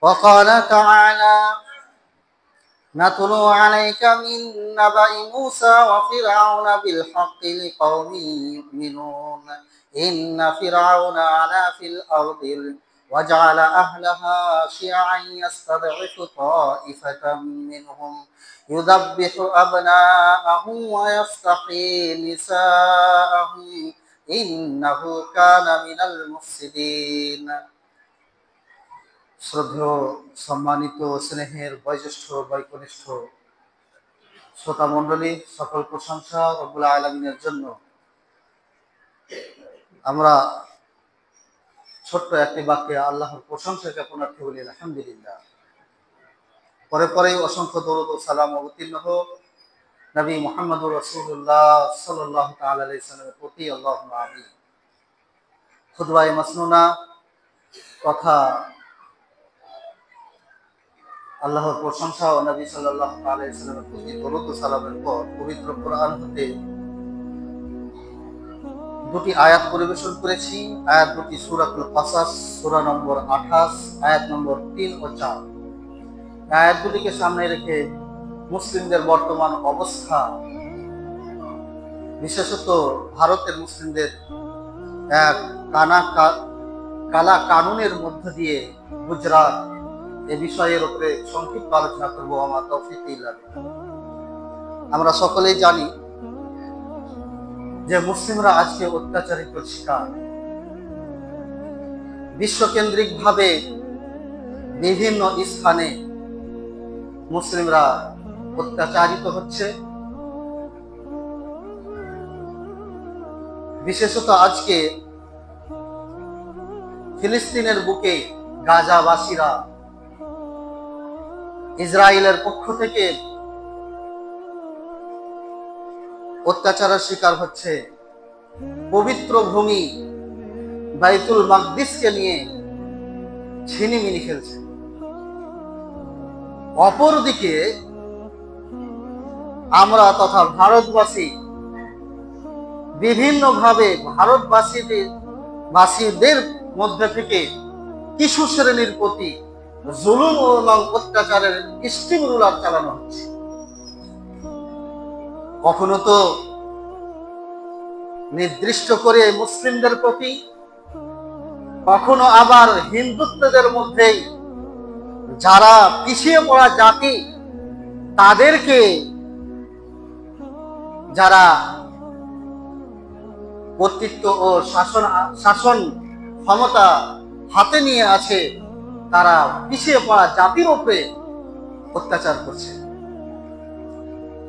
وقال تعالى نتلو عليك من نبأ موسى وفرعون بالحق لقوم يؤمنون إن فرعون علا في الأرض وجعل أهلها شيعا يستضعف طائفة منهم يذبح أبناءهم ويستحيي نساءهم إنه كان من المفسدين। শ্রদ্ধেয় সম্মানিত স্নেহের বয়োজ্যেষ্ঠ বয়োকনিষ্ঠ শ্রোতা মণ্ডলী, সকল প্রশংসা রব্বুল আলামিনের জন্য। আমরা ছোট্ট একটি বাক্যে আল্লাহর প্রশংসা জ্ঞাপনার্থে বলি আলহামদুলিল্লাহ। পরে পরেই অসংখ্য দরুদ ও সালাম অবতীর্ণ হোক নবী মুহাম্মদুর রাসূলুল্লাহ সাল্লাল্লাহু তাআলা আলাইহি সাল্লামের প্রতি। আল্লাহুম্মা আমিন। খুতবায়ে মাসনুনা কথা আল্লাহর প্রশংসা ও নবী সাল্লাল্লাহু আলাইহি ওয়াসাল্লামের প্রতি দরুদ ও সালামের পর পবিত্র কোরআন হতে দুটি আয়াত পরিবেশন করেছি। আয়াত দুটি সূরাতুল কাসাস, সূরা নম্বর 28, আয়াত নম্বর 3 ও 4। আয়াত দুটিকে সামনে রেখে মুসলিমদের বর্তমান অবস্থা, বিশেষত ভারতের মুসলিমদের এক কালা কানুনের মধ্য দিয়ে গুজরাট, এ বিষয়ের উপরে সংক্ষিপ্ত আলোচনা করবো। আমার তৌফিক ইল্লাহ। আমরা সকলেই জানি যে মুসলিমরা আজকে অত্যাচারিত শিকার। বিশ্বকেন্দ্রিক ভাবে বিভিন্ন স্থানে মুসলিমরা অত্যাচারিত হচ্ছে। বিশেষত আজকে ফিলিস্তিনের বুকে গাজাবাসীরা ইসরায়েলের পক্ষ থেকে অত্যাচারের শিকার হচ্ছে। পবিত্র ভূমি বাইতুল মাকদিসকে নিয়ে ছিনিমিনি খেলছে। অপরদিকে আমরা তথা ভারতবাসী বিভিন্নভাবে ভারতবাসীদের মধ্যে থেকে কিছু শ্রেণীর প্রতি জুলুম এবং অত্যাচারের স্টিম রুলার চালানো হচ্ছে। কখনো তো নির্দিষ্ট করে মুসলিমদের প্রতি, কখনো আবার হিন্দুত্বদের মধ্যেই যারা পিছিয়ে পড়া জাতি তাদেরকে যারা কর্তৃত্ব ও শাসন ক্ষমতা হাতে নিয়ে আছে তারা পিছিয়ে পড়া জাতির উপরে অত্যাচার করছে।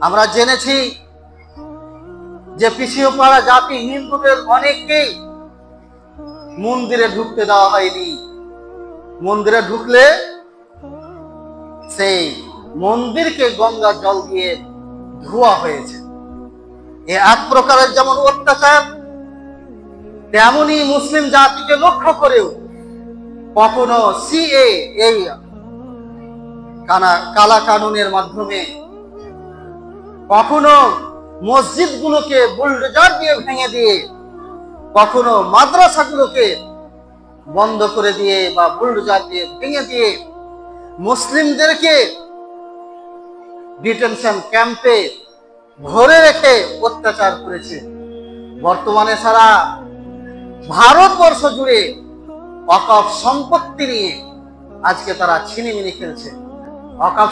আমরা জেনেছি যে পিছিয়ে পড়া জাতি হিন্দুদের অনেককেই মন্দিরে ঢুকতে দেওয়া হয়নি। মন্দিরে ঢুকলে সেই মন্দিরকে গঙ্গা জল দিয়ে ধোয়া হয়েছে। এ এক প্রকারের যেমন অত্যাচার, তেমনি মুসলিম জাতিকে লক্ষ্য করেও কখনো সিএ, এই কালা কানুনের মাধ্যমে, কখনো মসজিদগুলোকে বুলডোজার দিয়ে ভেঙে দিয়ে, কখনো মাদ্রাসাগুলোকে বন্ধ করে দিয়ে বা বুলডোজার দিয়ে ভেঙে দিয়ে মুসলিমদেরকে ডিটেনশন ক্যাম্পে ধরে রেখে অত্যাচার করেছে। বর্তমানে সারা ভারতবর্ষ জুড়ে ওয়াকফ সম্পত্তি নিয়ে আজকে তারা ছিনিমিনি খেলছে। ওয়াকফ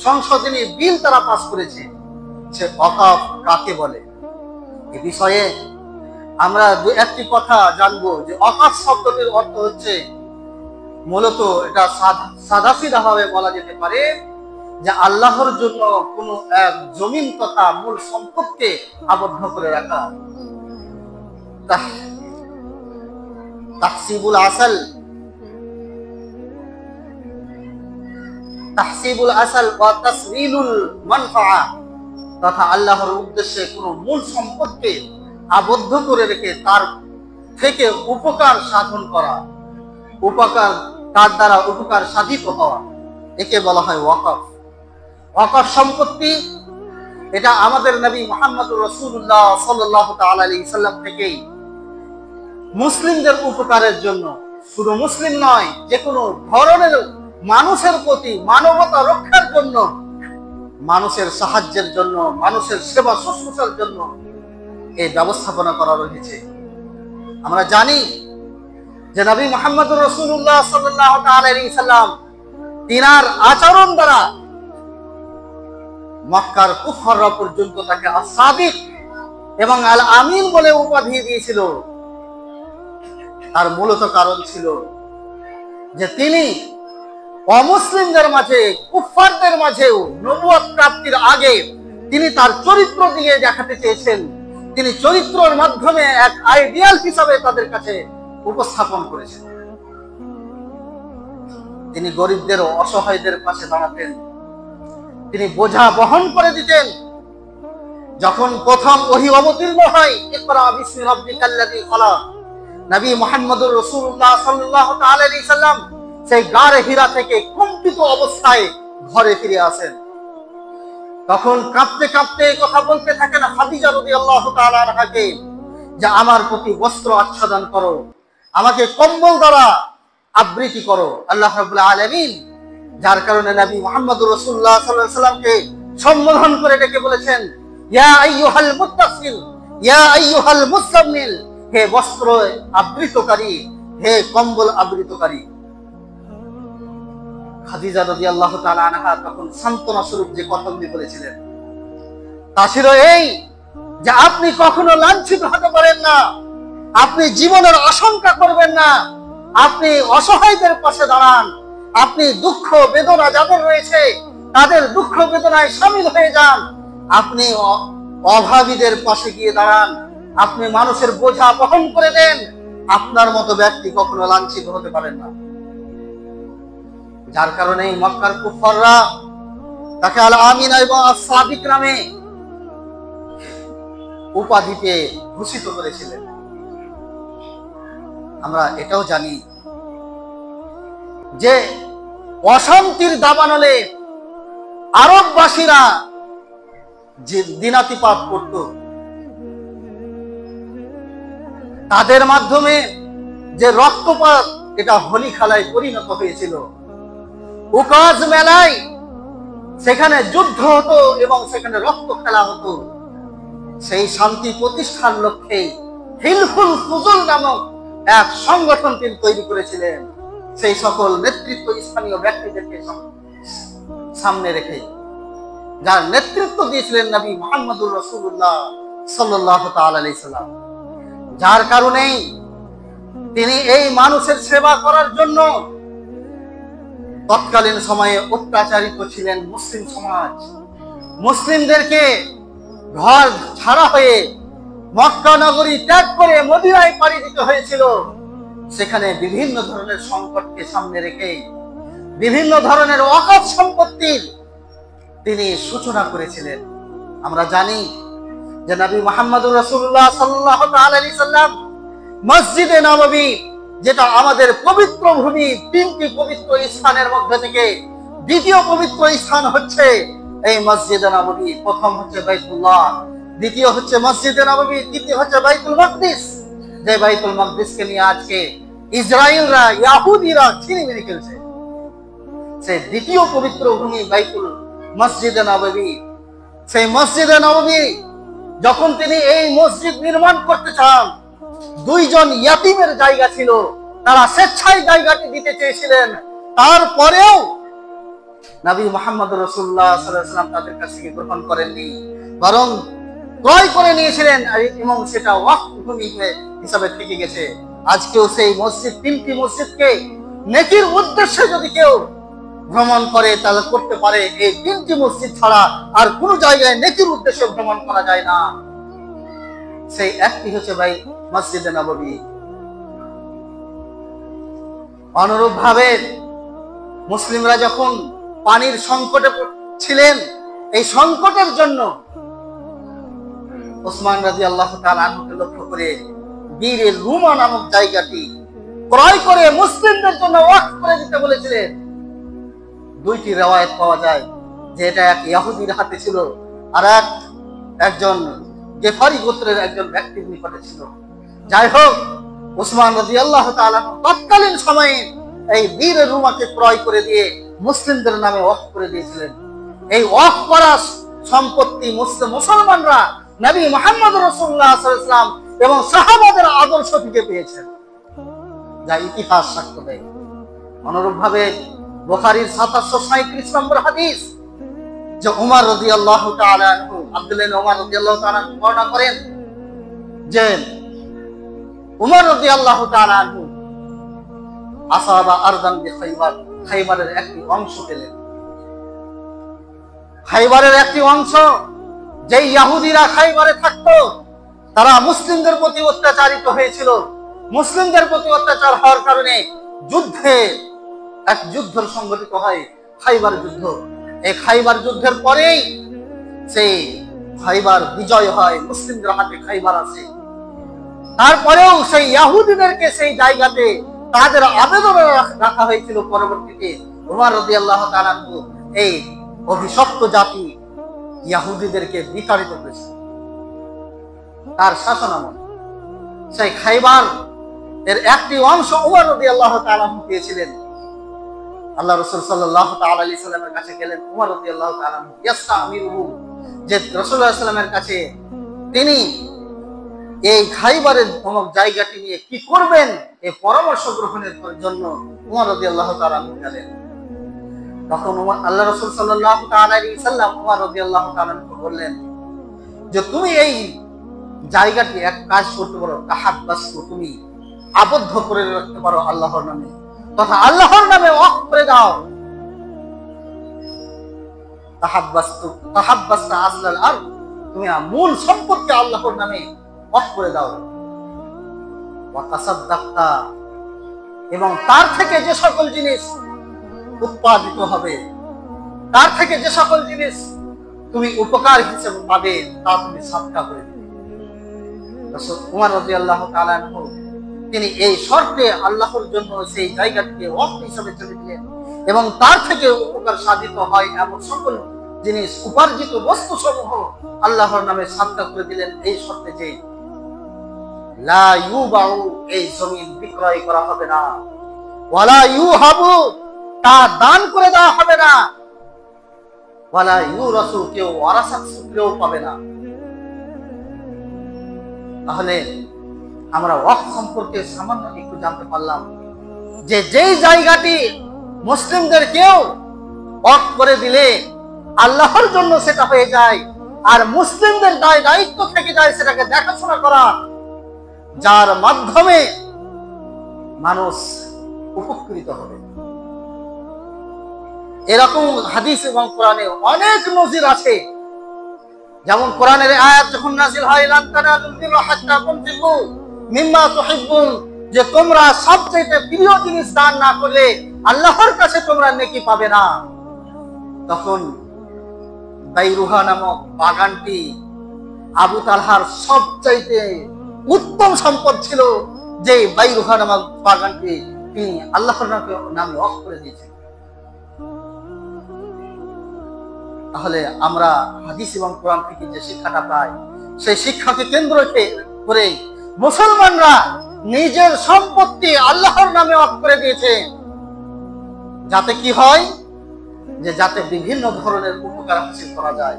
সংশোধনী বিল তারা পাস করেছে। সে ওয়াকফ কাকে বলে, এ বিষয়ে আমরা একটি কথা জানবো যে ওয়াকফ শব্দটির অর্থ হচ্ছে, মূলত এটা সাদাসিধা ভাবে বলা যেতে পারে যে আল্লাহর জন্য কোন এক জমিন তথা মূল সম্পদকে আবদ্ধ করে রাখা। তাহসিবুল আসল ওয়া তাসরিলুল মানফাআ, তথা আল্লাহর উদ্দেশ্যে কোন মূল সম্পদকে আবদ্ধ করে রেখে তার থেকে উপকার সাধন করা, তার দ্বারা উপকার সাধিত হওয়া, একে বলা হয় ওয়াকফ। ওয়াকফ সম্পত্তি এটা আমাদের নবী মুহাম্মদুর রাসূলুল্লাহ সাল্লাল্লাহু তাআলা আলাইহি সাল্লাম থেকেই মুসলিমদের উপকারের জন্য শুধু মুসলিম নয়, যে কোনো ধরনের মানুষের প্রতি মানবতা রক্ষার জন্য, মানুষের সাহায্যের জন্য, মানুষের সেবা শুশ্রূষার জন্য এই ব্যবস্থাপনা করা রয়েছে। আমরা জানি যে নবী মুহাম্মদুর রাসূলুল্লাহ সাল্লাল্লাহু আলাইহি সাল্লাম তিনার আচরণ দ্বারা মক্কার কুফাররা পর্যন্ত তাকে আস-সাদিক এবং আল আমিন বলে উপাধি দিয়েছিল। তার মূলত কারণ ছিল যে তিনি অমুসলিমদের মাঝে, কুফফারদের মাঝেও নবুয়ত প্রাপ্তির আগে তিনি তার চরিত্র দিয়ে দেখাতে চেয়েছেন। তিনি চরিত্রের মাধ্যমে এক আইডিয়াল হিসাবে তাদের কাছে উপস্থাপন করেছেন। তিনি গরিবদের ও অসহায়দের পাশে দাঁড়াতেন, তিনি বোঝা বহন করে দিতেন। যখন প্রথম ওহী অবতীর্ণ হয়, ইকরা বিসমি রাব্বিকাল্লাযী খালাক, নবী মুহাম্মদুর রাসূলুল্লাহ সাল্লাল্লাহু আলাইহি সাল্লাম সেই গারে হীরা থেকে কম্পিত অবস্থায় ঘরে ফিরে আসেন। তখন কাঁপতে কাঁপতে কথা বলতে থাকেন খাদিজা রাদিয়াল্লাহু তাআলা আনহাকে, যে আমার প্রতি বস্ত্র আচ্ছাদন করো, আমাকে কম্বল দ্বারা আবৃতি করো। আল্লাহ রাব্বুল আলামিন যার কারণে নবী মুহাম্মদুর রাসূলুল্লাহ সাল্লাল্লাহু আলাইহি সাল্লামকে সম্বোধন করে ডেকে বলেছেন, ইয়া আইয়ুহাল মুত্তাসিল, ইয়া আইয়ুহাল মুসাম্মিল, হে বস্ত্র আবৃতকারী, হে কম্বল আবৃতকারী। খাদিজা রাদিয়াল্লাহু তাআলা আনহা তখন সান্ত্বনা স্বরূপ যে কথাগুলি বলেছিলেন তা ছিল এই, যে আপনি কখনো লাঞ্ছিত হতে পারেন না, আপনি জীবনের আশঙ্কা করবেন না, আপনি অসহায়দের পাশে দাঁড়ান, আপনি দুঃখ বেদনা যাদের রয়েছে তাদের দুঃখ বেদনায় শামিল হয়ে যান, আপনি অভাবীদের পাশে গিয়ে দাঁড়ান, আপনি মানুষের বোঝা বহন করে দেন। আপনার মতো ব্যক্তি কখনো লাঞ্ছিত হতে পারেন না। যার কারণে মক্কার কুফাররা তাকে আল আমিন এবং আস-সাদিক নামে উপাধিতে ভূষিত করেছিলেন। আমরা এটাও জানি যে অশান্তির দাবানলে আরববাসীরা যে দিনাতিপাত করত, তাদের মাধ্যমে যে রক্তপাত, এটা হোলি খেলায় পরিণত হয়েছিল। উকাজ মেলায় সেখানে যুদ্ধ হতো এবং সেখানে রক্ত খেলা হতো। সেই শান্তি প্রতিষ্ঠার লক্ষ্যে হিলফুল ফুজুল নামক এক সংগঠন তিনি তৈরি করেছিলেন, সেই সকল নেতৃত্ব স্থানীয় ব্যক্তিদেরকে সামনে রেখে, যার নেতৃত্ব দিয়েছিলেন নবী মুহাম্মদুর রাসূলুল্লাহ সাল্লাল্লাহু তাআলা আলাইহি সাল্লাম। যার কারণে তিনি এই মানুষের সেবা করার জন্য তৎকালীন সময়ে অত্যাচারিত ছিলেন মুসলিম সমাজ। মুসলিমদেরকে ঘর ছাড়া হয়ে মক্কা নগরী ত্যাগ করে মদিনায় পাড়ি দিতে হয়েছিল। সেখানে বিভিন্ন ধরনের সংকটকে সামনে রেখে বিভিন্ন ধরনের ওয়াকফ সম্পত্তির তিনি সূচনা করেছিলেন। আমরা জানি যে নবী মুহাম্মদুর রাসূলুল্লাহ সাল্লাল্লাহু আলাইহি সাল্লাম মসজিদে নববী, যেটা আমাদের পবিত্র ভূমি, তিনটি পবিত্র স্থানের মধ্যে থেকে দ্বিতীয় পবিত্র স্থান হচ্ছে এই মসজিদে নববী। প্রথম হচ্ছে বাইতুল্লাহ, দ্বিতীয় হচ্ছে মসজিদে নববী, তৃতীয় হচ্ছে বাইতুল মাকদিস, যে বাইতুল মাকদিসকে নিয়ে আজকে ইসরায়েলরা, ইহুদিরা ছিনিমিনি খেলছে। সেই দ্বিতীয় পবিত্র ভূমি বাইতুল মসজিদে নববী, সেই মসজিদে নববী যখন তিনি এই মসজিদ নির্মাণ করতে চান, দুইজন ইয়াতিমের জায়গা ছিল, তারা স্বেচ্ছায় জায়গাটি দিতে চেয়েছিলেন। তারপরেও নবী মুহাম্মদ রাসূলুল্লাহ সাল্লাল্লাহু আলাইহি ওয়াসাল্লাম তাদের কাছ থেকে গ্রহণ করেননি, বরং ক্রয় করে নিয়েছিলেন এবং সেটা ওয়াকফ ভূমি হিসাবে থেকে গেছে। আজকেও সেই মসজিদ, তিনটি মসজিদকে নেকির উদ্দেশ্যে যদি কেউ ভ্রমণ করে তাহলে করতে পারে। এই তিনটি মসজিদ ছাড়া আর কোনো জায়গায় নেকির উদ্দেশ্যে ভ্রমণ করা যায় না। সেই একটি হচ্ছে ভাই মসজিদে নববী। অনুরূপ ভাবে মুসলিমরা যখন পানির সংকটে ছিলেন, এই সংকটের জন্য ওসমান রাদিয়াল্লাহু তাআলা আনহুকে লক্ষ্য করে বীরে রুমা নামক জায়গাটি ক্রয় করে মুসলিমদের জন্য ওয়াকফ করে দিতে বলেছিলেন। দুইটি রিওয়ায়াত পাওয়া যায় যে এটা এক ইহুদির হাতে ছিল আর একজন গেফারি গোত্রের একজন ব্যক্তির নিকটে ছিল। যাই হোক, উসমান রাদিয়াল্লাহু তাআলা তৎকালীন সময়ে এই বীর রুমাকে ক্রয় করে দিয়ে মুসলিমদের নামে ওয়াকফ করে দিয়েছিলেন। এই ওয়াকফ করা সম্পত্তি মুসলমানরা নবী মুহাম্মদ রাসূলুল্লাহ সাল্লাল্লাহু আলাইহি ওয়াসাল্লাম এবং সাহাবাদের আদর্শ থেকে পেয়েছেন, যা ইতিহাস সাক্ষ্য দেয়। অনুরূপভাবে বুখারীর ৭৩৩ নম্বর হাদিস, যে উমর রাদিয়াল্লাহু তাআলা আনহু, আব্দুল্লাহ ইবনে উমর রাদিয়াল্লাহু তাআলা বর্ণনা করেন যে উমর রাদিয়াল্লাহু তাআলা আনহু আসাবা আরদান বিখাইবার, খাইবারের একটি অংশ পেলেন। খাইবারের একটি অংশ, যে ইহুদিরা খাইবারে থাকতো, তারা মুসলিমদের প্রতি অত্যাচারিত হয়েছিল। মুসলিমদের প্রতি অত্যাচার হওয়ার কারণে এক যুদ্ধ সংগঠিত হয়, খাইবার যুদ্ধ। এই খাইবার যুদ্ধের পরেই সেই খাইবার বিজয় হয়, মুসলিমদের হাতে খাইবার আছে। তারপরেও সেই ইহুদিদেরকে সেই জায়গাতে তাদের আবেদন রাখা হয়েছিল। পরবর্তীতে উমর রাদিয়াল্লাহু তাআলা এই অভিশপ্ত জাতি ইহুদিদেরকে বিতাড়িত করেছে তার শাসনামলে। সেই খাইবার এর একটি অংশ উমর রাদিয়াল্লাহু তাআলা পেয়েছিলেন। আল্লাহ রাসূল সাল্লাল্লাহু তাআলা আলাইহি সাল্লামের কাছে গেলেন উমর রাদিয়াল্লাহু তাআলা ইয়াস্তামিরু, যে রাসূলুল্লাহ সাল্লাল্লাহু আলাইহি সাল্লামের কাছে তিনি এই খাইবারের অমুক জায়গাটি নিয়ে কি করবেন এই পরামর্শ গ্রহণের জন্য উমর রাদিয়াল্লাহু তাআলা গেলেন। তখন আল্লাহ রাসূল সাল্লাল্লাহু তাআলা আলাইহি সাল্লাম উমর রাদিয়াল্লাহু তাআলা বললেন যে তুমি এই জায়গাটি এক কাজ করতে পারো, তাহাব্বাসু, তুমি আবদ্ধ করে রাখতে পারো আল্লাহর নামে, তথা আল্লাহর নামে ওয়াকফ করে দাও। তাহাব্বাসতা আসলাল আরদ, তুমি মূল সম্পত্তি আল্লাহর নামে ওয়াকফ করে দাও। ওয়া তাসাদ্দাকতা, এবং তার থেকে যে সকল জিনিস উৎপাদিত হবে, তার থেকে যে সকল জিনিস তুমি উপকার হিসেবে পাবে, তা তুমি সাদকা করে দিবে। রাসূল উমর রাদিয়াল্লাহু তাআলা আনহু তিনি এই শর্তে আল্লাহর জন্য সেই জায়গাটিকে ওয়াকফ হিসেবে ছেড়ে দিলেন, এবং তার থেকে উপকার সাধিত হয় এমন সকল জিনিস, উপার্জিত বস্তু সমূহ আল্লাহর নামে সাদকা করে দিলেন, এই শর্তে যে লা ইউবাউ, এই জমিন বিক্রয় করা হবে না, ওয়ালা ইউহাবু, তা দান করে দেওয়া হবে না, ওয়ালা ইউরাসু, কেউ ওয়ারাসাত সূত্রেও পাবে না। তাহলে আমরা ওয়াকফ সম্পর্কে সামান্য একটু জানতে পারলাম যে যেই জায়গাটি মুসলিমদের কেউ ওয়াকফ করে দিলে আল্লাহর জন্য সেটা হয়ে যায়, আর মুসলিমদের দায়িত্ব থেকে যায় সেটাকে দেখাশোনা করা, যার মাধ্যমে মানুষ উপকৃত হবে। এরকম হাদিস এবং কোরআনে অনেক নজির আছে। যেমন কোরআনের আয়াত যখন নাযিল হয়, লান তানালুল বিররা হাত্তা তুনফিকু মিম্মা তুহিব্বুন, যে তোমরা সবচেয়ে প্রিয় জিনিস দান না করলে আল্লাহর কাছে তোমরা নেকি পাবে না। তখন বাইরুহা নামক বাগানটি আবু তালহার সবচাইতে উত্তম সম্পদ ছিল, যে বাইরুহা নামক বাগানটি তিনি আল্লাহর নামে ওয়াকফ করে দিয়েছেন। তাহলে আমরা হাদিস এবং কোরআন থেকে যে শিক্ষাটা পাই, সেই শিক্ষাকে কেন্দ্র করে মুসলমানরা নিজের সম্পত্তি আল্লাহর নামে ওয়াকফ করে দিয়েছে, যাতে কি হয়, যে যাতে বিভিন্ন ধরনের উপকার হাসিল করা যায়।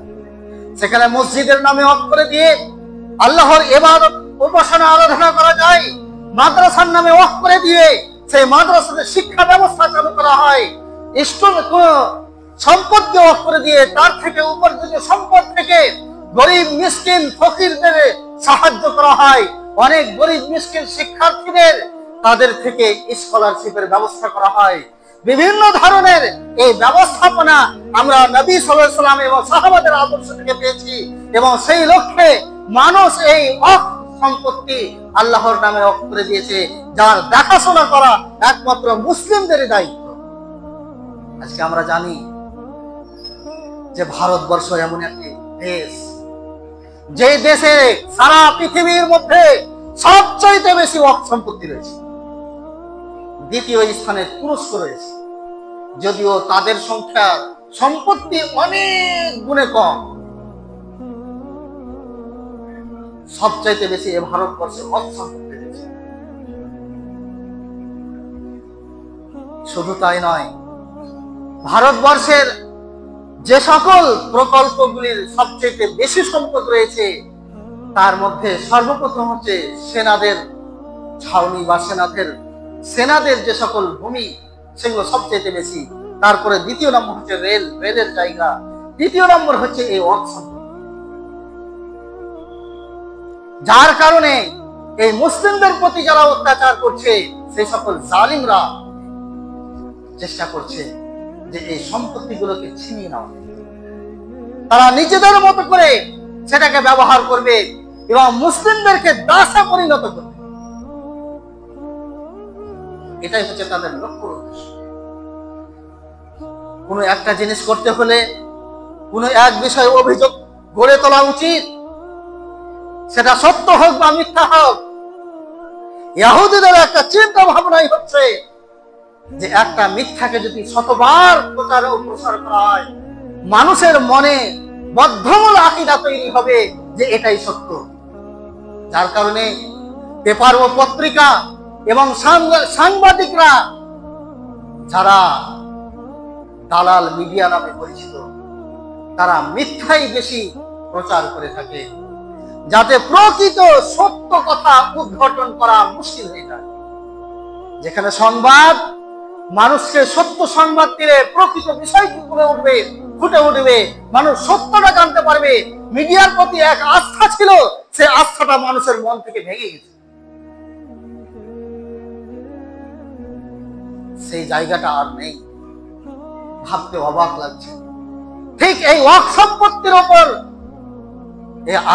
সেখানে মসজিদের নামে ওয়াকফ করে দিয়ে আল্লাহর ইবাদত, উপাসনা, আরাধনা করা যায়। মাদ্রাসার নামে ওয়াকফ করে দিয়ে সেই মাদ্রাসাতে শিক্ষা ব্যবস্থা চালু করা হয়। সম্পদকে ওয়াকফ করে দিয়ে তার থেকে উপার্জিত সম্পদ থেকে গরিব মিসকিন ফকিরদের সাহায্য করা হয়। অনেক গরিব মিসকিন শিক্ষার্থীদের তাদের থেকে স্কলারশিপের ব্যবস্থা করা হয়। বিভিন্ন ধরনের এই ব্যবস্থাপনা আমরা নবী সাল্লাল্লাহু আলাইহি ওয়াসাল্লাম এবং সাহাবাদের আদর্শ থেকে পেয়েছি, এবং সেই লক্ষ্যে মানুষ এই ওয়াকফ সম্পত্তি আল্লাহর নামে ওয়াকফ করে দিয়েছে, যার দেখাশোনা করা একমাত্র মুসলিমদেরই দায়িত্ব। আজকে আমরা জানি যে ভারতবর্ষ এমন একটি দেশ, যে দেশে সারা পৃথিবীর মধ্যে সবচাইতে বেশি ওয়াকফ সম্পত্তি রয়েছে। দ্বিতীয় স্থানে তুরস্ক রয়েছে, যদিও তাদের সংখ্যা সম্পত্তি অনেক গুণে কম। সবচাইতে বেশি ভারতবর্ষে ওয়াকফ সম্পত্তি রয়েছে। শুধু তাই নয়, ভারতবর্ষের যে সকল প্রকল্পগুলির সবচেয়ে বেশি সম্পদ রয়েছে তার মধ্যে সর্বপ্রথম হচ্ছে সেনাদের ছাউনি বা সেনাদের যে সকল ভূমি সেগুলো সবচেয়ে বেশি। তারপরে দ্বিতীয় নম্বর হচ্ছে রেলের জায়গা, তৃতীয় নম্বর হচ্ছে এই ওয়াকফ সম্পদ। যার কারণে এই মুসলিমদের প্রতি যারা অত্যাচার করছে সেই সকল জালিমরা চেষ্টা করছে যে এই সম্পত্তিগুলোকে ছিনিয়ে নেওয়া। তারা নিজেদের মতো করে সেটাকে ব্যবহার করবে এবং মুসলিমদেরকে দাসে পরিণত করবে। এটাই হচ্ছে তাদের লক্ষ্য উদ্দেশ্য। কোনো একটা জিনিস করতে হলে কোনো এক বিষয়ে অভিযোগ গড়ে তোলা উচিত, সেটা সত্য হোক বা মিথ্যা হোক। ইহুদিদের একটা চিন্তা ভাবনাই হচ্ছে যে একটা মিথ্যাকে যদি শতবার প্রচার ও প্রসার করা হয়, মানুষের মনে বদ্ধমূল আকীদা তৈরি হবে যে এটাই সত্য। যার কারণে পেপার ও পত্রিকা এবং সাংবাদিকরা, যারা দালাল মিডিয়া নামে পরিচিত, তারা মিথ্যাই বেশি প্রচার করে থাকে, যাতে প্রকৃত সত্য কথা উদ্ঘাটন করা মুশকিল হয়ে যায়। যেখানে সংবাদ মানুষকে সত্য সংবাদ দিলে প্রকৃত বিষয়টি ফুটে উঠবে, মানুষ সত্যটা জানতে পারবে। মিডিয়ার প্রতি এক আস্থা ছিল, সে আস্থাটা মানুষের মন থেকে ভেঙে গেছে। সেই জায়গাটা আর নেই, ভাবতে অবাক লাগছে। ঠিক এই ওয়াকফ সম্পত্তির উপর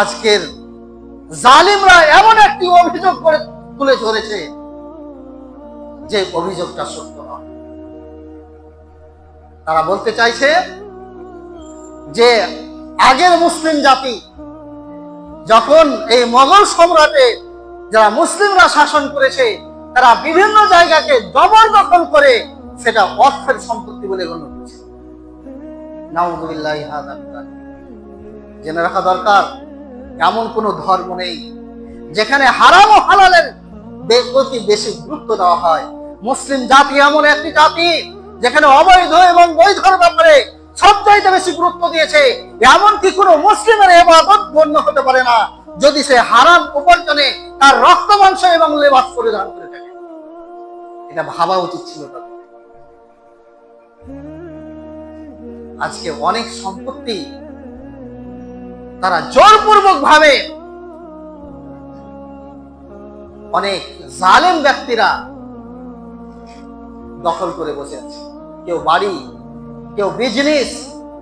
আজকের জালিমরা এমন একটি অভিযোগ করে তুলে ধরেছে যে অভিযোগটা সত্য নয়। তারা বলতে চাইছে যে আগের মুসলিম জাতি যখন এই মোগল সম্রাটে যারা মুসলিমরা শাসন করেছে, তারা বিভিন্ন জায়গাকে জবরদখল করে সেটা ওয়াকফের সম্পত্তি বলে গণ্য করেছে। নাউযুবিল্লাহি হাযা। জেনে রাখা দরকার, এমন কোন ধর্ম নেই যেখানে হারাম ও হালালের প্রতি বেশি গুরুত্ব দেওয়া হয়। মুসলিম জাতি এমন একটি জাতি যেখানে অবৈধ এবং বৈধর ব্যাপারে সবচাইতে বেশি গুরুত্ব দিয়েছে। এমনকি কোনো মুসলিমের ইবাদত গণ্য হতে পারে না যদি সে হারাম উপার্জনে তার রক্ত মাংস এবং লেবাস পরিধান করে থাকে। এটা ভাবা উচিত ছিল তাদের। আজকে অনেক সম্পত্তি তারা জোরপূর্বক ভাবে অনেক জালেম ব্যক্তিরা দখল করে বসে আছে। কেউ বাড়ি, কেউ বিজনেস,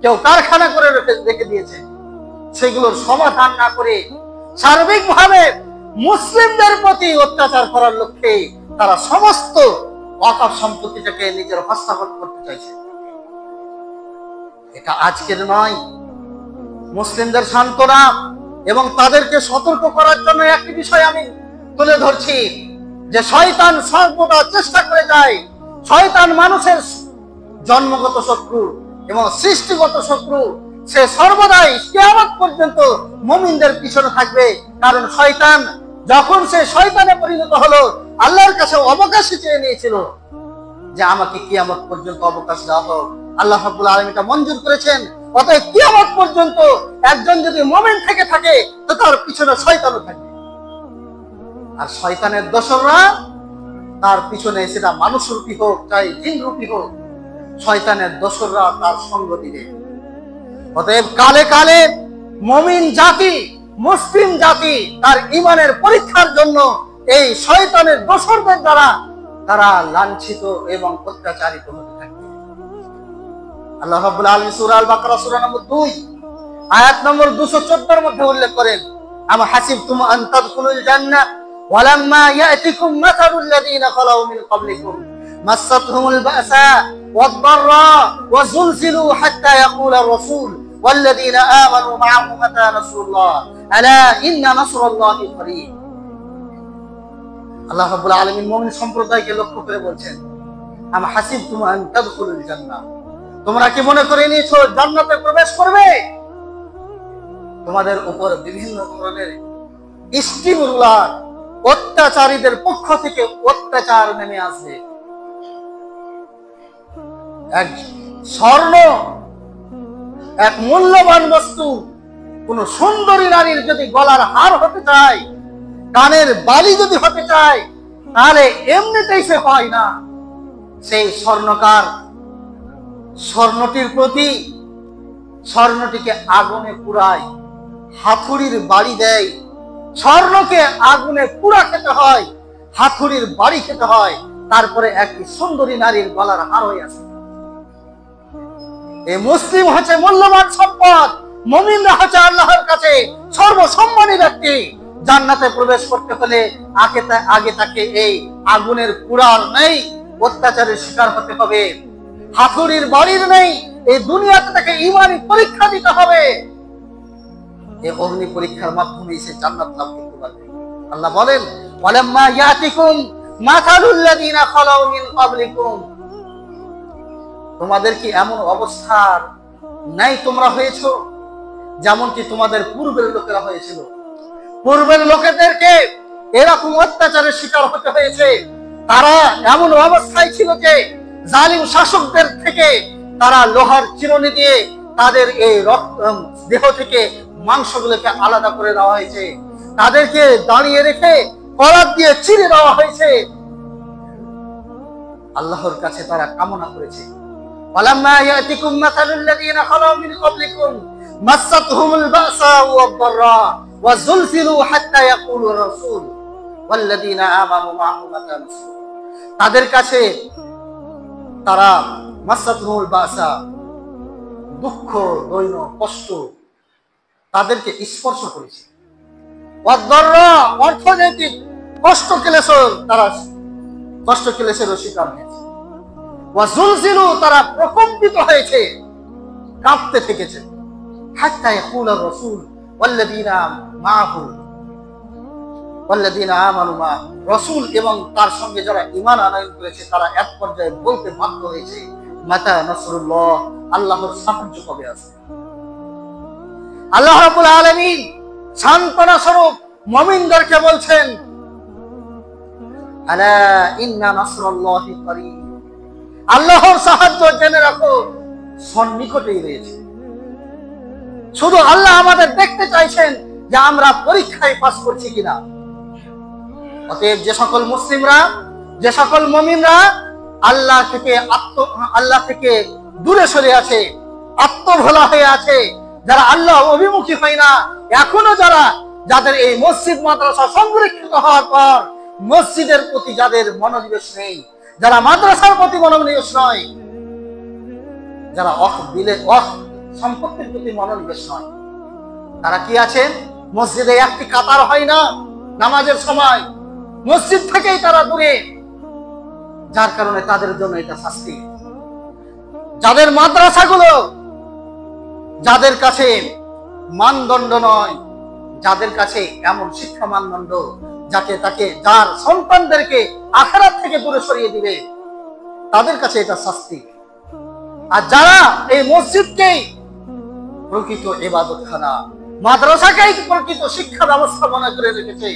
কেউ কারখানা করে রেখে দিয়েছে। সেগুলোর সমাধান না করে সার্বিকভাবে মুসলিমদের প্রতি অত্যাচার করার লক্ষ্যে তারা সমস্ত ওয়াকফ সম্পত্তিটাকে নিজের হস্তগত করতে চাইছে। এটা আজকের নয়। মুসলিমদের সান্ত্বনা এবং তাদেরকে সতর্ক করার জন্য একটি বিষয় আমি তুলে ধরছি, যে শয়তান সর্বদা চেষ্টা করে যায়, শয়তান মানুষের জন্মগত শত্রু এবং সৃষ্টিগত শত্রু, সে সর্বদাই কিয়ামত পর্যন্ত মুমিনদের পিছনে থাকবে। কারণ শয়তান যখন সে শয়তানে পরিণত হলো, আল্লাহর কাছে অবকাশ চেয়ে নিয়েছিল যে আমাকে কিয়ামত পর্যন্ত অবকাশ দেওয়া হোক। আল্লাহ রাব্বুল আলামিন এটা মঞ্জুর করেছেন। অতএব কিয়ামত পর্যন্ত একজন যদি মুমিন থেকে থাকে তো তার পিছনে শয়তানও থাকবে। আর শয়তানের দোসররা তার পিছনে, সেটা মানুষ রূপী হোক চাই জিন রূপী হোক, শয়তানের দোসররা তার সঙ্গ দিবে। অতএব কালে কালে মুমিন জাতি, মুসলিম জাতি তার ঈমানের পরীক্ষার জন্য এই শয়তানের দোসরদের দ্বারা তারা লাঞ্ছিত এবং অত্যাচারিত হতে থাকবে। আল্লাহ রাব্বুল আলামিন সূরা আল বাকারা সূরা নম্বর 2 আয়াত নম্বর 214 এর মধ্যে উল্লেখ করেন, আম হাসিবতুম আন তাদখুলুল জান্নাহ ওয়ালাম্মা ইয়াতিকুম মাসালুল লাযীনা খালাউ মিন ক্বাবলিকুম মাসাতহুমুল বাসা ওয়াদ-দাররা ওয়াযুলজিলু হাত্তা ইয়াকুলার রাসূল ওয়াল্লাযীনা আমানু মা'আহু মাতা নাসরুল্লাহ আলা ইন্না নাসরাল্লাহি করিব। আল্লাহ রাব্বুল আলামিন মুমিন সম্প্রদায়কে লক্ষ্য করে বলছেন, আম হাসিবতুম আন তাদখুলুল জান্নাহ, তোমরা কি মনে করে নিয়েছো জান্নাতে প্রবেশ করবে? তোমাদের উপর বিভিন্ন ধরনের স্টিমুলার, অত্যাচারীদের পক্ষ থেকে অত্যাচার নেমে আসবে। এক স্বর্ণ, এক মূল্যবান বস্তু কোন সুন্দরী নারীর যদি গলার হার হতে চায়, কানের বালি যদি হতে চায়, তাহলে এমনিতেই সে হয় না। সেই স্বর্ণকার স্বর্ণটির প্রতি স্বর্ণটিকে আগুনে পুড়ায়, হাতুড়ির বাড়ি দেয়। স্বর্ণকে আগুনে পুড়া খেতে হয়, হাতুড়ির বাড়ি খেতে হয়, তারপরে একটি সুন্দরী নারীর গলার হার হয়ে আসে। এই মুসলিম হচ্ছে মূল্যবান সম্পদ। মুমিনরা হচ্ছে আল্লাহর কাছে সর্বসম্মানী ব্যক্তি। জান্নাতে প্রবেশ করতে হলে আগে তাকে এই আগুনের পুড়ার নেই, অত্যাচারের শিকার হতে হবে, হাতুড়ির বাড়ির নেই, এই দুনিয়াতে তাকে ঈমানি পরীক্ষা দিতে হবে। এই অগ্নি পরীক্ষার মাধ্যমে সে জান্নাত লাভ করতে পারবে। আল্লাহ বলেন, ওয়ালাম্মা ইয়াতিকুম মাসালুল লাযিনা খালাউ মিন ক্বাবলিকুম, তোমাদের কি এমন অবস্থার নাই তোমরা হয়েছো যেমন কি তোমাদের পূর্বের লোকেরা হয়েছিল? পূর্বের লোকেদেরকে এরকম অত্যাচারের শিকার হতে হয়েছে। তারা এমন অবস্থায় ছিল যে জালিম শাসকদের থেকে তারা লোহার চিরুনি দিয়ে তাদের এই দেহ থেকে মাংসগুলোকে আলাদা করে দেওয়া হয়েছে, তাদেরকে দাঁড়িয়ে রেখে কলার দিয়ে চিরে দেওয়া হয়েছে। আল্লাহর কাছে তারা কামনা করেছে, ওয়ালাম্মা ইয়াতিকুম মাসালুল লাযিনা খালাউ মিন ক্বাবলিকুম মাসাতহুমুল বাসা ওয়াদ-দাররা ওয়া যুলজিলু হাত্তা ইয়াকুলুর রাসূল ওয়াল্লাযিনা আমানু মা'হু মাতা নাসরুল্লাহ। তাদের কাছে তারা মাসাতহুমুল বাসা, দুঃখ, দৈন্য, কষ্ট তাদেরকে স্পর্শ করেছে, ওয়াদ-দাররা অর্থনৈতিক কষ্ট ক্লেশের তারা কষ্ট ক্লেশের শিকার হয়েছে, ওয়া যুলজিলু তারা প্রকম্পিত হয়েছে, কাঁপতে থেকেছে, হাত্তা ইয়াকুলুর রাসূল ওয়াল্লাযিনা মা'হু ওয়াল্লাযিনা আমানু মা'হু, রাসূল এবং তার সঙ্গে যারা ঈমান আনয়ন করেছে তারা এক পর্যায়ে বলতে বাধ্য হয়েছে, মাতা নাসরুল্লাহ, আল্লাহর সাহায্য কবে আসবে? আল্লাহ রাব্বুল আলামিন সান্ত্বনা স্বরূপ মুমিনদেরকে বলছেন, আলা ইন্না নাসরাল্লাহি করিব, আল্লাহর সাহায্য জেনে রাখো সন্নিকটেই রয়েছে। শুধু আল্লাহ আমাদের দেখতে চাইছেন যে আমরা পরীক্ষায় পাস করছি কিনা। অতএব যে সকল মুসলিমরা, যে সকল মুমিনরা আল্লাহ থেকে দূরে সরে আছে, আত্মভোলা হয়ে আছে, যারা আল্লাহ অভিমুখী হয় না, এখনো যাদের এই মসজিদ মাদ্রাসা সংরক্ষিত হওয়ার পর মসজিদের প্রতি যাদের মনোনিবেশ নেই, যারা মাদ্রাসার প্রতি মনোনিবেশ নয়, যারা সম্পত্তির প্রতি মনোনিবেশ নয়, তারা কি আছেন? মসজিদে একটি কাতার হয় না নামাজের সময়, মসজিদ থেকেই তারা দূরে, যার কারণে তাদের জন্য এটা শাস্তি। যাদের মাদ্রাসাগুলো, যাদের কাছে মানদণ্ড নয়, যাদের কাছে এমন শিক্ষা মানদণ্ড যার সন্তানদেরকে আখিরাত থেকে দূরে সরিয়ে দিবে, তাদের কাছে এটা শাস্তি। আর যারা এই মসজিদকেই প্রকৃত ইবাদতখানা, মাদ্রাসাকেই প্রকৃত শিক্ষা ব্যবস্থা মনে করে রেখেছে,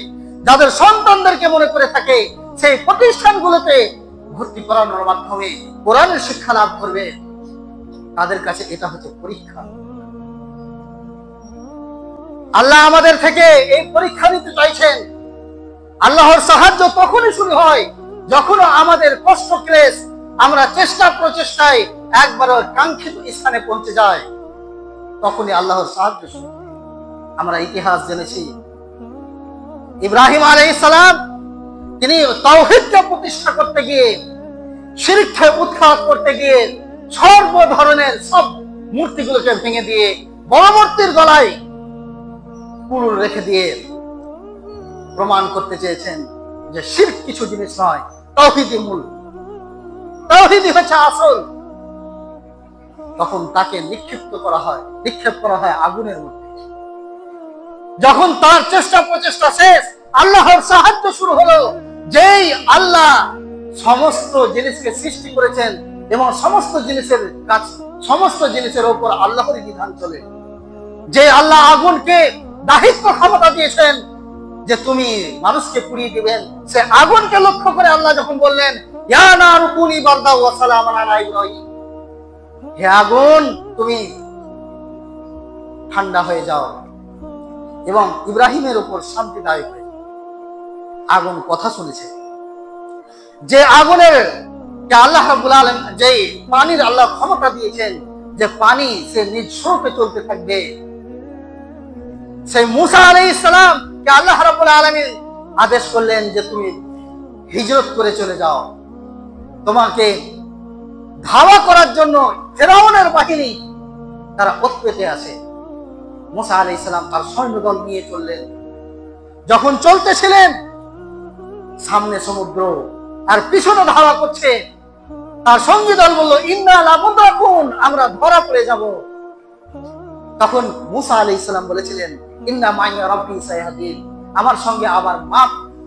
যাদের সন্তানদেরকে মনে করে থাকে সেই প্রতিষ্ঠানগুলোতে ভর্তি করানোর মাধ্যমে কোরআনের শিক্ষা লাভ করবে, তাদের কাছে এটা হচ্ছে পরীক্ষা। আল্লাহ আমাদের থেকে এই পরীক্ষা নিতে চাইছেন। আল্লাহর সাহায্য তখনই শুরু হয় যখন আমাদের কষ্ট ক্লেশ আমরা চেষ্টা প্রচেষ্টায় একবার কাঙ্ক্ষিত স্থানে পৌঁছে যায়, তখনই আল্লাহর সাহায্য শুরু। আমরা ইতিহাস জেনেছি, ইব্রাহিম আলাইহিস সালাম তিনি তাওহীদকে প্রতিষ্ঠা করতে গিয়ে, শিরককে উৎখাত করতে গিয়ে সর্ব ধরনের সব মূর্তিগুলোকে ভেঙে দিয়ে বড় মূর্তির গলায় কুড়ুল রেখে দিয়ে প্রমাণ করতে চেয়েছেন যে শিরক কিছু জিনিস নয়, তাওহীদই মূল, তাওহীদই হচ্ছে আসল। তখন তাকে নিক্ষেপ করা হয় আগুনের মধ্যে। যখন তার চেষ্টা প্রচেষ্টা শেষ, আল্লাহর সাহায্য শুরু হলো। যেই আল্লাহ সমস্ত জিনিসকে সৃষ্টি করেছেন এবং সমস্ত জিনিসের উপর আল্লাহরই বিধান চলে, যে আল্লাহ আগুনকে দায়িত্ব ক্ষমতা দিয়েছেন যে তুমি মানুষকে পুড়িয়ে দিবেন, সে আগুনকে লক্ষ্য করে আল্লাহ যখন বললেন, ইয়া নারু কুনি বারদা ওয়া সালামান আলা ইব্রাহিম, হে আগুন তুমি ঠান্ডা হয়ে যাও এবং ইব্রাহিমের উপর শান্তিদায়ক হয়ে যাও। আগুন কথা শুনেছে। যে আগুনের আল্লাহ রাব্বুল আলামিন যে পানির আল্লাহ ক্ষমতা দিয়েছেন যে পানি সে নিজ স্বরূপে চলতে থাকবে, সেই মুসা আলাইহিস সালাম কে আল্লাহ রাব্বুল আলামিন আদেশ করলেন যে তুমি হিজরত করে চলে যাও। তোমাকে ধাওয়া করার জন্য ফেরাউনের বাহিনী তারা ওত পেতে আসে। মুসা আলাইহিস সালাম তার সৈন্যদল নিয়ে চললেন। যখন চলতেছিলেন, সামনে সমুদ্র আর পিছনে ধাওয়া করছে, তার সঙ্গী দল বলল, ইন্না লামুদরাকুন, আমরা ধরা পড়ে যাব। তখন মুসা আলাইহিস সালাম বলেছিলেন, ইন্না মাইয়া রাব্বি সায়াহদিন, আমার সঙ্গে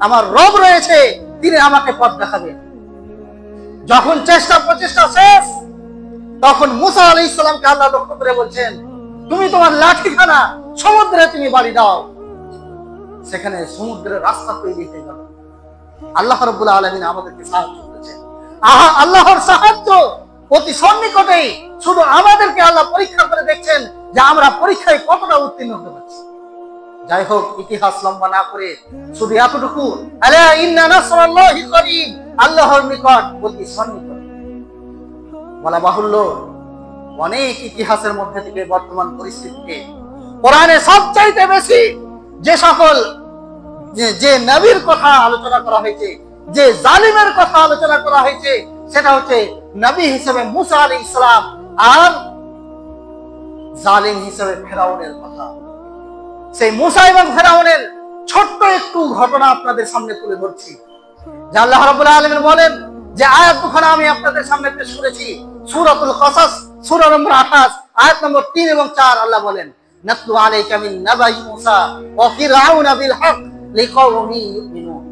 আমার রব রয়েছে, তিনি আমাকে পথ দেখাবেন। যখন প্রচেষ্টা শেষ, তখন মুসা আলাইহিস সালামকে আল্লাহ লক্ষ্য করে বলছেন, তুমি তোমার লাঠিখানা সমুদ্রে তুমি বাড়ি দাও। সেখানে সমুদ্রের রাস্তা তৈরি হয়ে গেল। আল্লাহ রাব্বুল আলামিন আমাদেরকে সাহায্য করেছেন। আল্লাহর সাহায্য অতি সন্নিকটেই। শুধু আমাদেরকে আল্লাহ পরীক্ষা করে দেখছেন যে আমরা পরীক্ষায় কতটা উত্তীর্ণ হতে পারছি। যাই হোক, ইতিহাস লম্বা না করে শুধু এতটুকু, আলা ইন্না নাসরাল্লাহি করিব, আল্লাহর নিকট অতি সন্নিকট। বলা বাহুল্য, অনেক ইতিহাসের মধ্যে থেকে বর্তমান পরিস্থিতিতে কোরআনে সবচাইতে বেশি যে সকল যে নবীর কথা আলোচনা করা হয়েছে, যে জালিমের কথা আলোচনা করা হয়েছে, সেটা হচ্ছে নবী হিসেবে মুসা আলাইহিস সালাম আর জালিম হিসেবে ফেরাউনের কথা। সেই মুসা এবং ফেরাউনের ছোট্ট একটু ঘটনা আপনাদের সামনে তুলে ধরছি। যে আল্লাহ রাব্বুল আলামিন বলেন, যে আয়াত দুখানা আমি আপনাদের সামনে পেশ করেছি, সূরাতুল কসাস সূরা নম্বর 28 আয়াত নম্বর 3 এবং 4। আল্লাহ বলেন, নাতলু আলাইকা মিন নাবাই মুসা ওয়া ফিরআউন বিল হক লিকাওমি ইউমিনুন।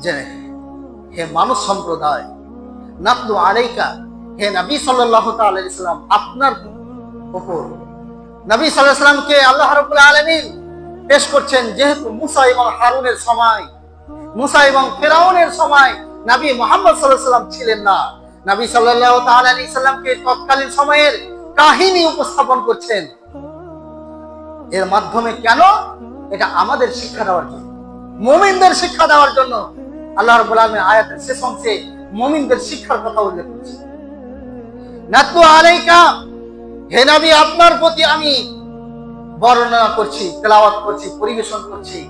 যে হে মানুষ সম্প্রদায়, নাতলু আলাইকা, হে নবী সাল্লাল্লাহু তাআলা আলাইহি সাল্লাম, আপনার উপর নবী সাল্লাল্লাহু আলাইহি সাল্লামকে আল্লাহ রাব্বুল আলামিন পেশ করছেন। যেহেতু মুসা এবং হারুনের সময়, মুসা এবং ফিরআউনের সময় নবী মুহাম্মদ সাল্লাল্লাহু আলাইহি সাল্লাম ছিলেন না, নবী সাল্লাল্লাহু তাআলা আলাইহি সাল্লামকে তৎকালীন সময়ের কাহিনী উপস্থাপন করছেন। এর মাধ্যমে কেন? এটা আমাদের শিক্ষা দেওয়ার জন্য, মুমিনদের শিক্ষা দেওয়ার জন্য। আল্লাহ রাব্বুল আলামিন আয়াতের শেষ অংশে মুমিনদের শিক্ষার কথা উল্লেখ করেছেন। নাতলু আলাইকা, হে নবী, আপনার প্রতি আমি বর্ণনা করছি, তেলাওয়াত করছি, পরিবেশন করছি,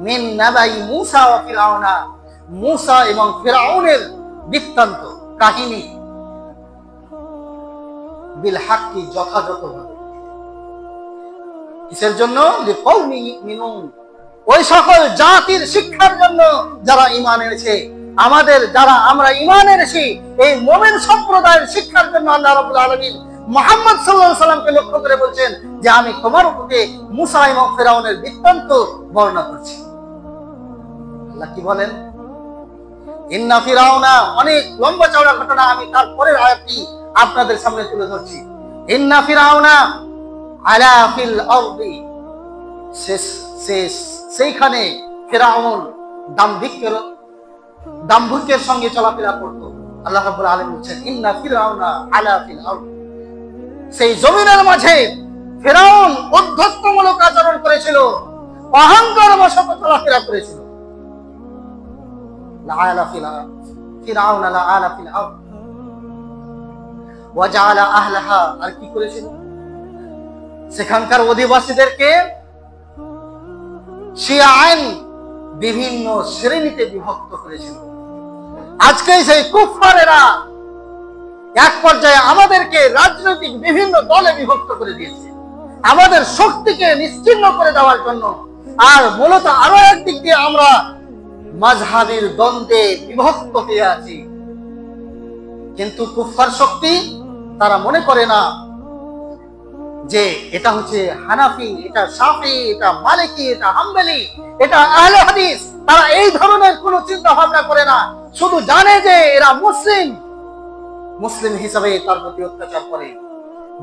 মিন নাবাই মুসা ওয়া ফিরআউনা, মুসা এবং ফিরআউনের বৃত্তান্ত, কাহিনী, বিল হাক্কি, যথাযথভাবে। কিসের জন্য? লিকাওমি ইউমিনুন, ওই সকল জাতির শিক্ষার জন্য যারা ঈমান এনেছে। আমরা ঈমান এনেছি, এই মুমিন সম্প্রদায়ের শিক্ষার জন্য আল্লাহ রাব্বুল আলামিন মুহাম্মদ সাল্লাল্লাহু আলাইহি সাল্লামকে লক্ষ্য করে বলছেন যে আমি তোমার উপরে মুসা এবং ফিরআউনের বৃত্তান্ত বর্ণনা করছি। আল্লাহ কি বলেন? ইন্না ফিরআউনা, অনেক লম্বা চওড়া ঘটনা, আমি তারপরের আয়াতটি আপনাদের সামনে তুলে ধরছি। ইন্না ফিরআউনা আলা ফিল আরদি, সেইখানে ফিরআউন দাম্ভিকের সঙ্গে চলাফেরা করত। আল্লাহ রাব্বুল আলামিন বলছেন, ইন্না ফিরআউনা আলা ফিল আরদি, সেই জমিনের মাঝে ফিরআউন অধ্যত্বমূলক আচরণ করেছিল, অহংকার বশত চলাফেরা করেছিল। লাআলা ফিরআউন লাআলা ফিল আরদ ওয়া জাআলা আহলাহা, আর কি করেছিল? সেখানকার অধিবাসীদেরকে শিয়াআন, বিভিন্ন শ্রেণীতে বিভক্ত করেছিল। আজকে সেই কুফফারেরা এক পর্যায়ে আমাদেরকে রাজনৈতিক বিভিন্ন দলে বিভক্ত করে দিয়েছে, আমাদের শক্তিকে নিশ্চিহ্ন করে দেওয়ার জন্য। আর মূলত আরো একদিক দিয়ে আমরা মাযহাবের দ্বন্দ্বে বিভক্ত হয়ে আছি। কিন্তু কুফফার শক্তি, তারা মনে করে না যে এটা হচ্ছে হানাফি, এটা শাফি, এটা মালিকি, এটা হাম্বলি, এটা আহলে হাদিস। তারা এই ধরনের কোনো চিন্তা ভাবনা করে না, শুধু জানে যে এরা মুসলিম হিসাবে তার প্রতি অত্যাচার করে।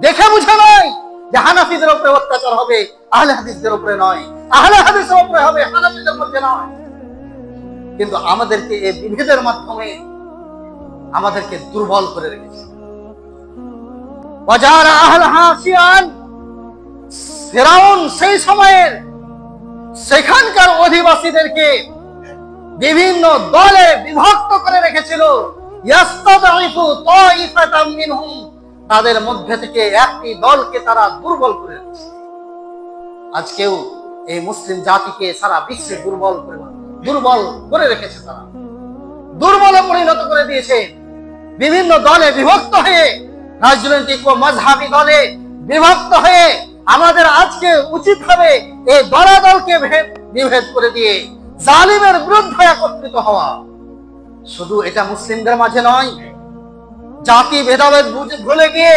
দেখে বুঝে নয় যে হানাফিদের উপরে অত্যাচার হবে, আহলে হাদিসদের উপরে নয়, আহলে হাদিসের উপরে হবে, হানাফিদের মধ্যে নয়। কিন্তু আমাদেরকে এই বিভেদের মাধ্যমে আমাদেরকে দুর্বল করে রেখেছে। ওয়াজারা আহলাহা শিয়ান, ফিরাউন সেই সময়ের সেখানকার অধিবাসীদেরকে বিভিন্ন দলে বিভক্ত করে রেখেছিল। ইয়াস্তাদঈফু তাইফাতাম মিনহুম, তাদের মধ্যে থেকে একটি দলকে তারা দুর্বল করে রেখেছে। আজকেও এই মুসলিম জাতিকে সারা বিশ্বে দুর্বল করে রেখেছে। তারা দুর্বলে পরিণত করে দিয়েছে। বিভিন্ন দলে বিভক্ত হয়ে, রাজনৈতিক ও মাযহাবী দলে বিভক্ত হয়ে আমাদের আজকে উচিত হবে এই দলাদলকে বিভেদ করে দিয়ে জালিমের বিরুদ্ধে একত্রিত হওয়া। শুধু এটা মুসলিমদের মাঝে নয়, জাতি ভেদাভেদ ভুলে গিয়ে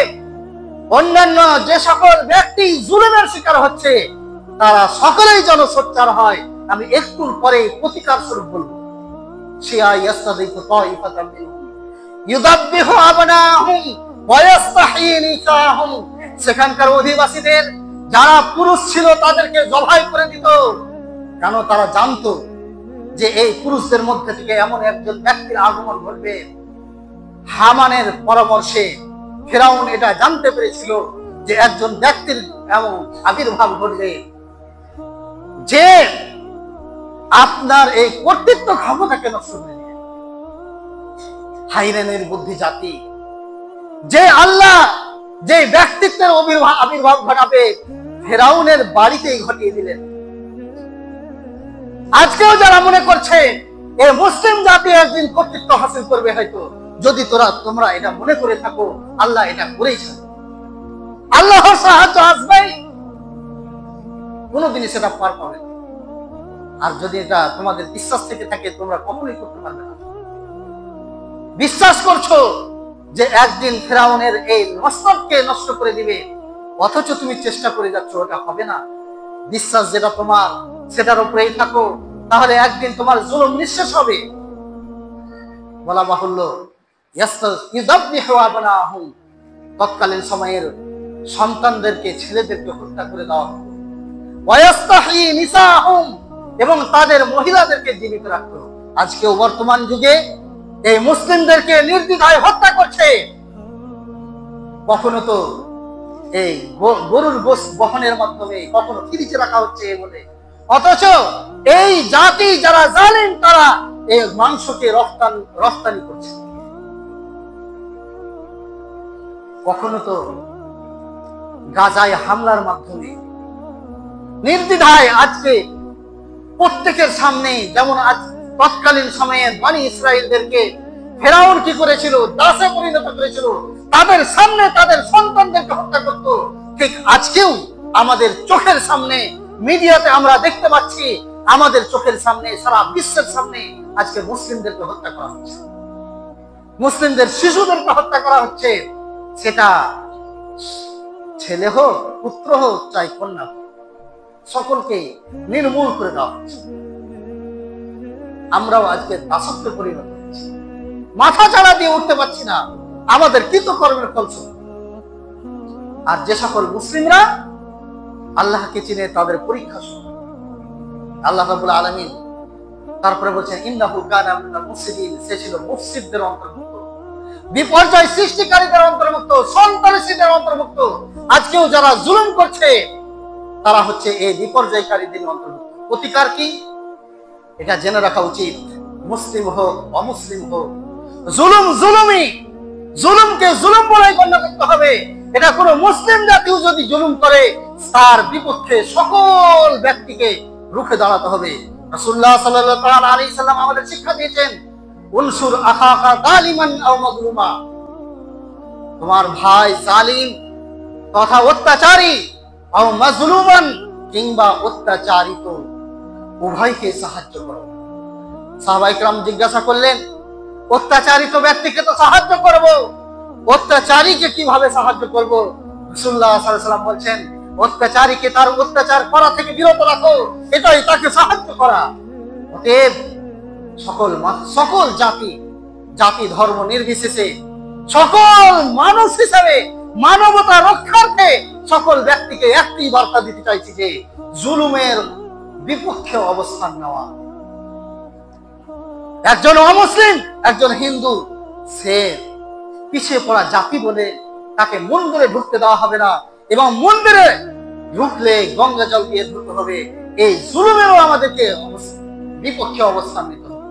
অন্যান্য যে সকল ব্যক্তি জুলুমের শিকার হচ্ছে তারা সকলেই যেন সোচ্চার হয়। আমি একটু পরে প্রতিকার স্বরূপ বলবো। শিয়া ইয়াস্তাদিকু তাইফাতাম মিনহুম ইউদাব্বিহু আবনাহুম ওয়া ইস্তাহয়ী নিসাহুম, সেখানকার অধিবাসীদের যারা পুরুষ ছিল তাদেরকে জবাই করে দিত। কেন? তারা জানতো যে এই পুরুষদের মধ্যে থেকে এমন একজন ব্যক্তির আগমন ঘটবে। হামানের পরামর্শে ফিরাউন এটা জানতে পেরেছিল যে একজন ব্যক্তির এমন আবির্ভাব ঘটবে যে আপনার এই কর্তৃত্ব ক্ষমতাকে নষ্ট করে দিবে। হাইরানের বুদ্ধি জাতি, যে আল্লাহ যে ব্যক্তিত্বের আবির্ভাব ঘটাবে ফিরাউনের বাড়িতেই ঘটিয়ে দিলেন। আজকেও যারা মনে করছে এই মুসলিম জাতি একদিন কর্তৃত্ব হাসিল করবে, হয়তো যদি তোমরা এটা মনে করে থাকো, আল্লাহ এটা করেছেন। আল্লাহর সাহায্য আসবে, কোনোদিনই সেটা পার পাবে। আর যদি এটা তোমাদের বিশ্বাস থেকে থাকে, তোমরা কখনোই করতে পারবে না। বিশ্বাস করছো যে একদিন ফিরাউনের এই মস্তককে নষ্ট করে দিবে, অথচ তুমি চেষ্টা করে যাচ্ছ, ওটা হবে না। বিশ্বাস যেটা তোমার সেটার উপরেই থাকো, তাহলে একদিন তোমার জুলুম নিঃশেষ হবে। বলা বাহুল্য, ইউদাব্বিহু আবনাহুম, তৎকালীন সময়ের সন্তানদেরকে, ছেলেদেরকে হত্যা করে দেওয়া হতো। ওয়া ইস্তাহয়ী নিসাহুম, এবং তাদের মহিলাদেরকে জীবিত রাখতো। আজকেও বর্তমান যুগে এই মুসলিমদেরকে নির্দ্বিধায় হত্যা করছে। কখনো তো এই গরুর গোশ বহনের মাধ্যমে, কখনো ফ্রিজে রাখা হচ্ছে বলে, অথচ এই জাতি যারা জালিম তারা এই মাংসকে রফতানি করছে। কখনো তো গাজায় হামলার মাধ্যমে নির্দ্বিধায় আজকে প্রত্যেকের সামনে, যেমন আজ তৎকালীন সময়ে বনি ইসরাইলদেরকে ফেরাউন কি করেছিল, দাসে পরিণত করেছিল, তাদের সামনে তাদের সন্তানদেরকে হত্যা করত। ঠিক আজকেও আমাদের চোখের সামনে মিডিয়াতে আমরা দেখতে পাচ্ছি, আমাদের চোখের সামনে, সারা বিশ্বের সামনে আজকে মুসলিমদেরকে হত্যা করা হচ্ছে, মুসলিমদের শিশুদেরকে হত্যা করা হচ্ছে। সেটা ছেলে হোক, পুত্র হোক, চাই কন্যা হোক, সকলকে নির্মূল করে দেওয়া হচ্ছে। আমরাও আজকে দাসত্বে পরিণত হচ্ছি, মাথা চাড়া দিয়ে উঠতে পারছি না, আমাদের কৃতকর্মের ফলস্বরূপ। আর যে সকল মুসলিমরা আল্লাহকে চিনে, তাদের পরীক্ষা শুরু। আল্লাহ রাব্বুল আলামিন তারপরে বলছেন, ইন্নাহু কানা মিনাল মুফসিদিন, সে ছিল মুফসিদদের অন্তর্ভুক্ত, বিপর্যয় সৃষ্টিকারীদের অন্তর্ভুক্ত, সন্ত্রাসীদের অন্তর্ভুক্ত। আজকেও যারা জুলুম করছে তারা হচ্ছে এই বিপর্যয়কারীদের অন্তর্ভুক্ত। প্রতিকার কি? এটা জেনে রাখা উচিত। মুসলিম হোক, অমুসলিম হোক, জুলুম জুলুমই, জুলুমকে জুলুম বলেই গণ্য করতে হবে। এটা কোনো মুসলিম জাতিও যদি জুলুম করে, তার বিপক্ষে সকল ব্যক্তিকে রুখে দাঁড়াতে হবে। রাসূলুল্লাহ সাল্লাল্লাহু আলাইহি সাল্লাম আমাদের শিক্ষা দিয়েছেন, উনসুর আখাকা যালিমান আও মাজলুমা, তোমার ভাই জালিম তথা অত্যাচারী, আও মাজলুমান, কিংবা অত্যাচারিত, উভয়কে সাহায্য করো। সাহাবায়ে কেরাম জিজ্ঞাসা করলেন, অত্যাচারিত ব্যক্তিকে তো সাহায্য করব, অত্যাচারীকে কিভাবে সাহায্য করব? রাসূলুল্লাহ সাল্লাল্লাহু আলাইহি ওয়াসাল্লাম বলছেন, অত্যাচারীকে তার অত্যাচার করা থেকে বিরত রাখো, এটাই তাকে সাহায্য করা। অতএব সকল জাতি ধর্ম নির্বিশেষে সকল মানুষ হিসাবে মানবতা রক্ষার্থে সকল ব্যক্তিকে একটি বার্তা দিতে চাইছি যে জুলুমের বিপক্ষে অবস্থান নেওয়া। একজন অমুসলিম, একজন হিন্দু, সে পিছিয়ে পড়া জাতি বলে তাকে মন্দিরে ঢুকতে দেওয়া হবে না, এবং মন্দিরে ঢুকলে গঙ্গা জল দিয়ে ঢুকতে হবে। এই জুলুমেরও আমাদেরকে বিপক্ষে অবস্থান নিতে হবে।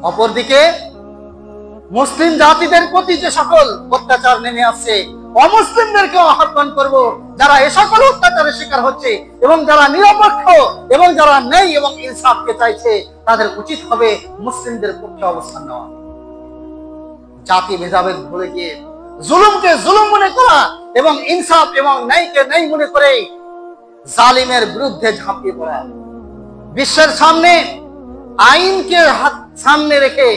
অপরদিকে মুসলিম জাতিদের প্রতি যে সকল অত্যাচার নেমে আসছে, অমুসলিমদেরকে আহ্বান করব, যারা এ সকল অত্যাচারের শিকার হচ্ছে এবং যারা নিরপেক্ষ এবং যারা নেই এবং ইনসাফকে চাইছে, তাদের উচিত হবে মুসলিমদের পক্ষে অবস্থান নেওয়া। জাতি ভেদাভেদ ভুলে গিয়ে জুলুমকে জুলুম মনে করা এবং ইনসাফ এবং ন্যায়কে ন্যায় মনে করে জালিমের বিরুদ্ধে ঝাঁপিয়ে পড়া। বিশ্বের সামনে আইনকে সামনে রেখে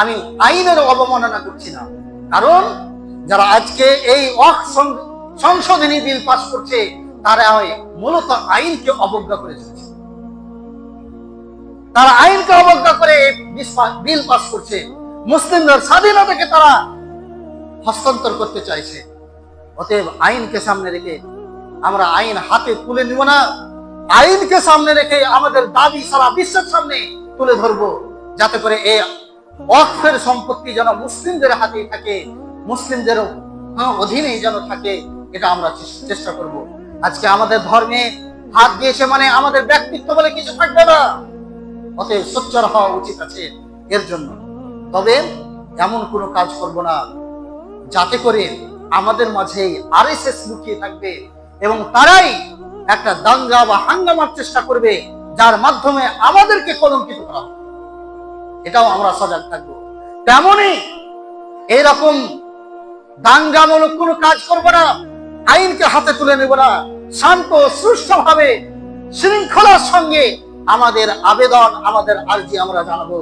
আমি আইনের অবমাননা করছি না, কারণ যারা আজকে এই সংশোধনী বিল পাস করছে তারা মূলত আইনকে অবজ্ঞা করে চলছে। তারা আইনকে অবজ্ঞা করে বিল পাস করছে, মুসলিমদের স্বাধীনতাকে তারা হস্তান্তর করতে চাইছে। অতএব আইনকে সামনে রেখে আমরা আইন হাতে তুলে নিব না, আইনকে সামনে রেখে আমাদের দাবি সারা বিশ্বের সামনে তুলে ধরবো, যাতে করে এই ওয়াকফের সম্পত্তি যেন মুসলিমদের হাতেই থাকে, মুসলিমদের অধীনেই যেন থাকে, এটা আমরা চেষ্টা করব। আজকে আমাদের ধর্মে হাত দিয়েছে মানে আমাদের ব্যক্তিত্ব বলে কিছু থাকবে না, অতএব সোচ্চার হওয়া উচিত আছে এর জন্য। তবে এমন কোনো কাজ করব না যাতে করে আমাদের মাঝে আরএসএস লুকিয়ে থাকবে এবং তারাই একটা দাঙ্গা বা হাঙ্গামার চেষ্টা করবে, যার মাধ্যমে আমাদেরকে কলঙ্কিত করা হবে। এটাও আমরা সজাগ থাকবো। তেমনি এইরকম দাঙ্গামূলক কোনো কাজ করব না, আইনকে হাতে তুলে নেব না, শান্ত সুষ্ঠুভাবে শৃঙ্খলার সঙ্গে আমাদের আবেদন, আমাদের আর্জি আমরা জানাবো।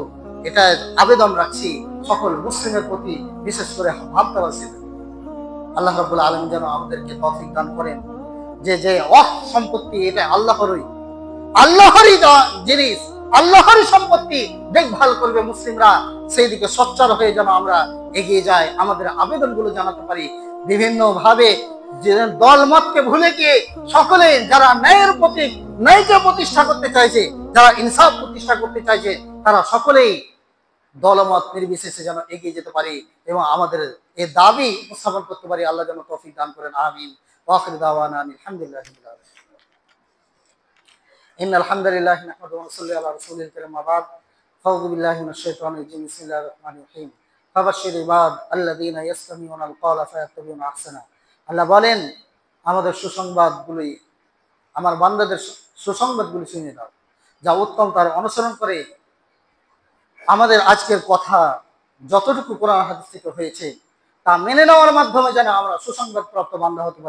এটা আবেদন রাখছি সকল মুসলিমের প্রতি, বিশেষ করে ভারতবাসীর। আল্লাহ রাব্বুল আলামিন যেন আমাদেরকে তৌফিক দান করেন যে যে ওয়াকফ সম্পত্তি এটা আল্লাহরই জিনিস, আল্লাহরই সম্পত্তি দেখভাল করবে মুসলিমরা, সেই দিকে সোচ্চার হয়ে যেন আমরা এগিয়ে যাই, আমাদের আবেদনগুলো জানাতে পারি। বিভিন্ন ভাবে যে দলমতকে ভুলে গিয়ে সকলে যারা ন্যায়ের প্রতীক, ন্যায়কে প্রতিষ্ঠা করতে চাইছে, যারা ইনসাফ প্রতিষ্ঠা করতে চাইছে, তারা সকলেই দলমত নির্বিশেষে যেন এগিয়ে যেতে পারি এবং আমাদের এই দাবি উপস্থাপন করতে পারি। আল্লাহ যেন তৌফিক দান করেন। আমিন। ওয়া আখিরু দাওয়ানা আলহামদুলিল্লাহি রাব্বিল আলামিন। ইন্নাল হামদালিল্লাহি নাহমাদুহু ওয়া নুসাল্লি আলা রাসূলিল কারীম। মা বাদ। আউযু বিল্লাহি মিনাশ শাইতানির রাজীম। বিসমিল্লাহির রহমানির রহিম। ফাবাশশির ইবাদ আল্লাযীনা ইয়াসতামিউনাল ক্বাওলা ফায়াত্তাবিউনা আহসানা। আল্লাহ বলেন, আমাদের সুসংবাদগুলি, আমার বান্দাদের সুসংবাদগুলি শুনিয়ে দাও, যা উত্তম তার অনুসরণ করে। আমাদের আজকের কথা যতটুকু কোরআন হাদিস থেকে হয়েছে তা মেনে নেওয়ার মাধ্যমে যেন আমরা সুসংবাদ প্রাপ্ত বান্দা হতে পারি।